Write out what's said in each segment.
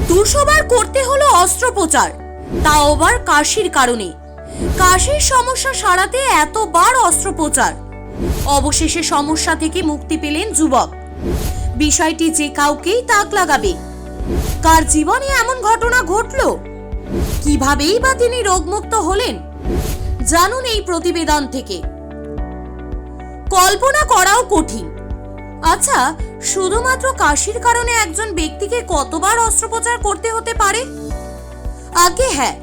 200 বার করতে হলো অস্ত্রোপচার, তাও আবার কাশির কারণে। কাশির সমস্যা সারাতে এতবার অস্ত্রোপচার। অবশেষে সমস্যা থেকে মুক্তি পেলেন যুবক। বিষয়টি যে কাউকেই তাক লাগাবে। কার জীবনে এমন ঘটনা ঘটলো, কিভাবেই বা তিনি রোগমুক্ত হলেন, জানুন এই প্রতিবেদন থেকে। কল্পনা করাও কঠিন। আচ্ছা, শুধুমাত্র কাশির কারণে একজন ব্যক্তিকে কতবার অস্ত্রোপচার করতে হতে পারে? আগে হ্যাঁ,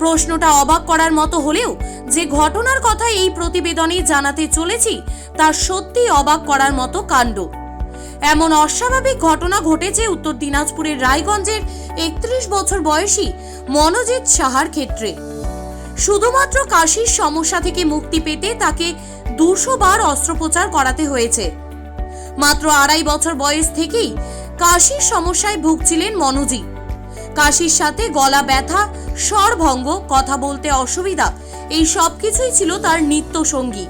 প্রশ্নটা অবাক করার মতো হলেও যে ঘটনার কথা এই প্রতিবেদনে জানাতে চলেছি তা সত্যি অবাক করার মতো কাণ্ড। এমন অস্বাভাবিক ঘটনা ঘটেছে উত্তর দিনাজপুরের রায়গঞ্জের 31 বছর বয়সী মনোজিৎ সাহার ক্ষেত্রে। শুধুমাত্র কাশির সমস্যা থেকে মুক্তি পেতে তাকে 200 বার অস্ত্রোপচার করাতে হয়েছে। মাত্র 2.5 বছর বয়স থেকেই কাশির সমস্যায় ভুগছিলেন মনোজিৎ। কাশির সাথে গলা ব্যথা, স্বরভঙ্গ, কথা বলতে অসুবিধা, এই সব কিছুই ছিল তার নিত্য সঙ্গী।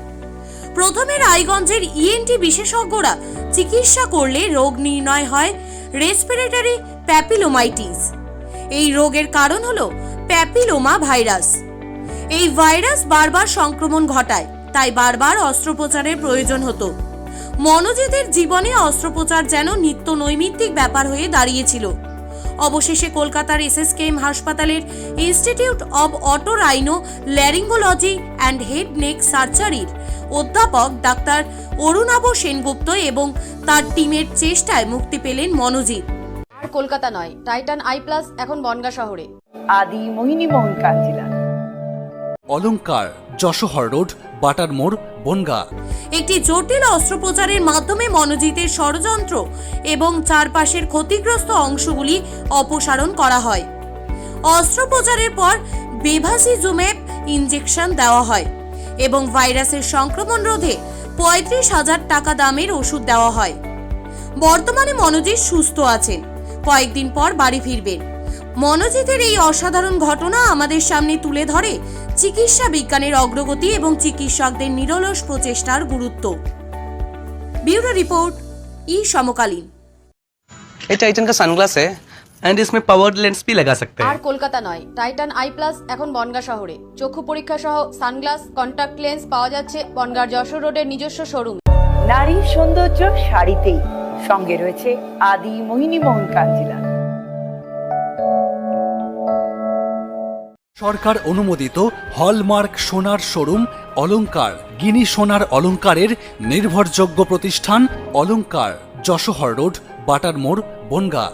প্রথমে রায়গঞ্জের ইএনটি বিশেষজ্ঞরা চিকিৎসা করলে রোগ নির্ণয় হয় রেসপিরেটরি প্যাপিলোমাইটিস। এই রোগের কারণ হলো প্যাপিলোমা ভাইরাস। এই ভাইরাস বারবার সংক্রমণ ঘটায়, তাই বারবার অস্ত্রোপচারের প্রয়োজন হতো। মনোজিতের জীবনে অস্ত্রোপচার যেন নিত্য নৈমিত্তিক ব্যাপার হয়ে দাঁড়িয়েছিল। অবশেষে কলকাতার এসএসকেএম হাসপাতালের institute of otorhinolaryngology and head neck সার্জারির অধ্যাপক ডাক্তার অরুণাভ সেনগুপ্ত এবং তার টিমের চেষ্টায় মুক্তি পেলেন মনোজিৎ। আর কলকাতা নয়, টাইটান আই প্লাস এখন বনগাঁ শহরে। আদি মোহিনী মোহন কাঞ্জিলা। অলংকার, যশোহর রোড, বাটার মোড়, বনগাঁ। একটি জটিল অস্ত্রোপচারের মাধ্যমে মনোজিতের ষড়যন্ত্র এবং চারপাশের ক্ষতিগ্রস্ত অংশগুলি অপসারণ করা হয়। অস্ত্রোপচারের পর বেভাসিজুমেব ইনজেকশন দেওয়া হয় এবং ভাইরাসের সংক্রমণ রোধে 35,000 টাকা দামের ওষুধ দেওয়া হয়। বর্তমানে মনোজিৎ সুস্থ আছেন, কয়েকদিন পর বাড়ি ফিরবেন। মনোজিতের এই অসাধারণ ঘটনা আমাদের সামনে তুলে ধরে চিকিৎসা বিজ্ঞানের অগ্রগতি এবং চিকিৎসকদের নিরলস প্রচেষ্টার গুরুত্ব। ब्यूरो रिपोर्ट, ई समकालीन। ये टाइटन का सनग्लास है एंड इसमें पावर्ड लेंस भी लगा सकते আর हैं। কলকাতা নয়, টাইটান আই প্লাস এখন বনগাঁ শহরে। চক্ষু পরীক্ষা সহ সানগ্লাস, কন্টাক্ট লেন্স পাওয়া যাচ্ছে বনগাঁর যশোর রোডের নিজস্ব শোরুম। নারীর সৌন্দর্য শাড়িতেই, সঙ্গে রয়েছে আদি মোহিনী মোহন কাঞ্জিলা। সরকার অনুমোদিত হলমার্ক সোনার শোরুম অলংকার, গিনি সোনার অলংকারের নির্ভরযোগ্য প্রতিষ্ঠান অলংকার, যশোহর রোড, বাটার মোড়, বনগাঁ।